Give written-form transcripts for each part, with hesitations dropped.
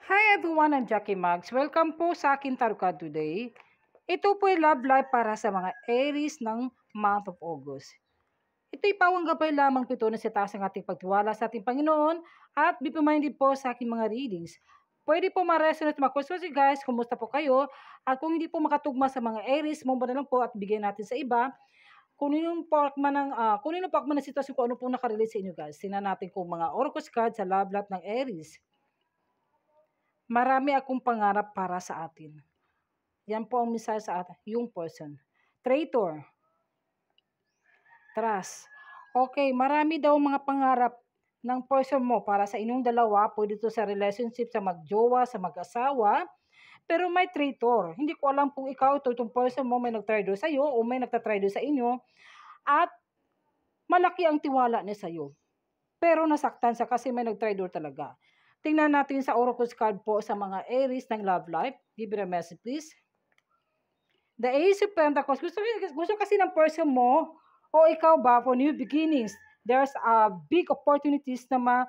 Hi everyone, I'm Jackie Mags. Welcome po sa akin Tarot Card today. Ito po ay love life para sa mga Aries ng month of August. Ito'y pawang gabay lamang po ito na sa taas ng ating pagtiwala sa ating Panginoon at be reminded po sa aking mga readings. Pwede po ma-resonate mag-question si guys, kumusta po kayo? At kung hindi po makatugma sa mga Aries, mumba na lang po at bigyan natin sa iba. Kunin yung pakman ng sitwasyon kung ano po nakarelate sa inyo guys. Tingnan natin kung mga Oracle cards sa love life ng Aries. Marami akong pangarap para sa atin. Yan po ang mensahe sa atin, yung person. Traitor. Trust. Okay, marami daw mga pangarap ng person mo para sa inyong dalawa. Pwede ito sa relationship, sa magjowa, sa mag-asawa. Pero may traitor. Hindi ko alam kung ikaw, itong person mo may nag-traitor sa iyo o may nagtatraitor sa inyo. At malaki ang tiwala niya sa iyo. Pero nasaktan siya kasi may nag-traitor talaga. Tingnan natin sa Oracle card po sa mga Aries ng love life. Give it a message, please. The Ace of Pentacles. Gusto kasi ng person mo o ikaw ba for new beginnings. There's a big opportunities na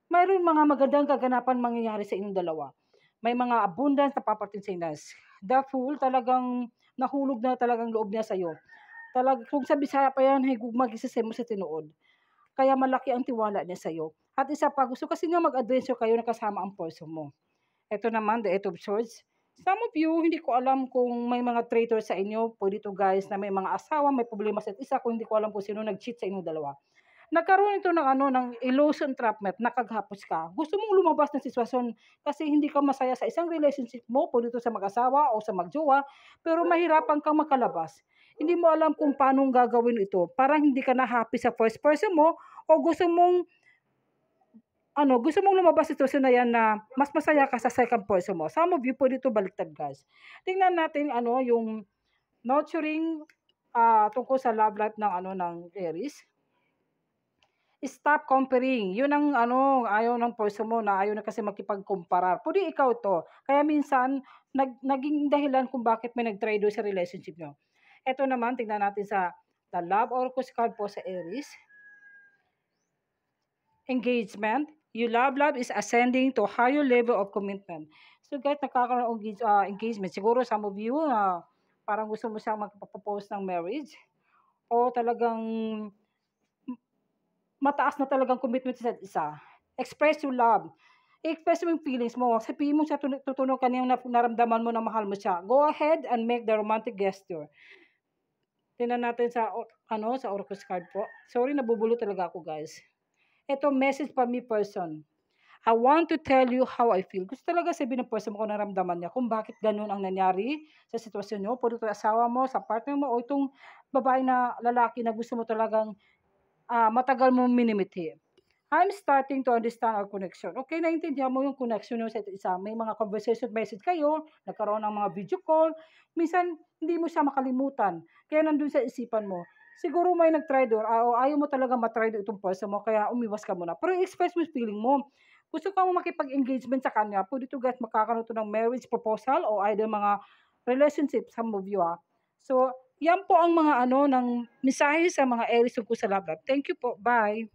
mayroon mga magandang kaganapan mangyayari sa inyong dalawa. May mga abundance na papatin sa inyo. The Fool, talagang nahulog na talagang loob niya sa iyo. Kung sa Bisaya pa yan, mag-isasay mo sa tinuod. Kaya malaki ang tiwala niya sa iyo. At isa pa, gusto kasi nga mag-adventure kayo na kasama ang person mo. Ito naman, the Eight of Swords. Some of you, hindi ko alam kung may mga traitor sa inyo. Pwede to guys na may mga asawa, may problema sa isa. Kung hindi ko alam kung sino nag-cheat sa inyong dalawa. Nagkaroon ito ng illusion entrapment, nakaghapos ka. Gusto mong lumabas ng sitwasyon kasi hindi ka masaya sa isang relationship mo, pwede ito sa mag-asawa o sa magjowa, pero mahirapan kang makalabas. Hindi mo alam kung paano gagawin ito. Parang hindi ka na happy sa first person mo o gusto mong lumabas sa sitwasyon na yan na mas masaya ka sa second person mo. Some of you pwede ito baliktad guys. Tingnan natin yung nurturing tungkol sa love life ng Aries. Stop comparing. Yun ang ayaw ng person mo na ayaw na kasi makipagkumpara. Pwede ikaw to. Kaya minsan, naging dahilan kung bakit may nag-trade sa relationship nyo. Ito naman, tingnan natin sa the Love Oracle card po sa Aries. Engagement. Your love is ascending to higher level of commitment. So guys, nagkakaroon ng engagement. Siguro some of you, parang gusto mo siyang magpapropose ng marriage. O talagang mataas na talagang commitment sa isa. Express your love. I-express mo yung feelings mo. Sabihin mo siya, tutunog ka niya naramdaman mo na mahal mo siya. Go ahead and make the romantic gesture. Tingnan natin sa Oracle card po. Sorry, nabubulo talaga ako guys. Ito, message pa me person. I want to tell you how I feel. Gusto talaga sabihin ng person mo kung naramdaman niya, kung bakit ganun ang nangyari sa sitwasyon nyo, pwede ito asawa mo, sa partner mo, o itong babae na lalaki na gusto mo talagang matagal mo minimithi. I'm starting to understand our connection. Okay, naintindihan mo yung connection nyo sa isa. May mga conversation message kayo, nagkaroon ng mga video call. Minsan, hindi mo siya makalimutan. Kaya nandun sa isipan mo. Siguro may nag-traitor, o ayaw mo talaga ma-traitor itong person mo, kaya umiwas ka muna. Pero i-express mo yung feeling mo. Gusto kang makipag-engagement sa kanya, pwede ito guys makakaroon ng marriage proposal o either mga relationship, some of you So, yan po ang mga ng mensahe sa mga Aries tungkol sa love life. Thank you po. Bye.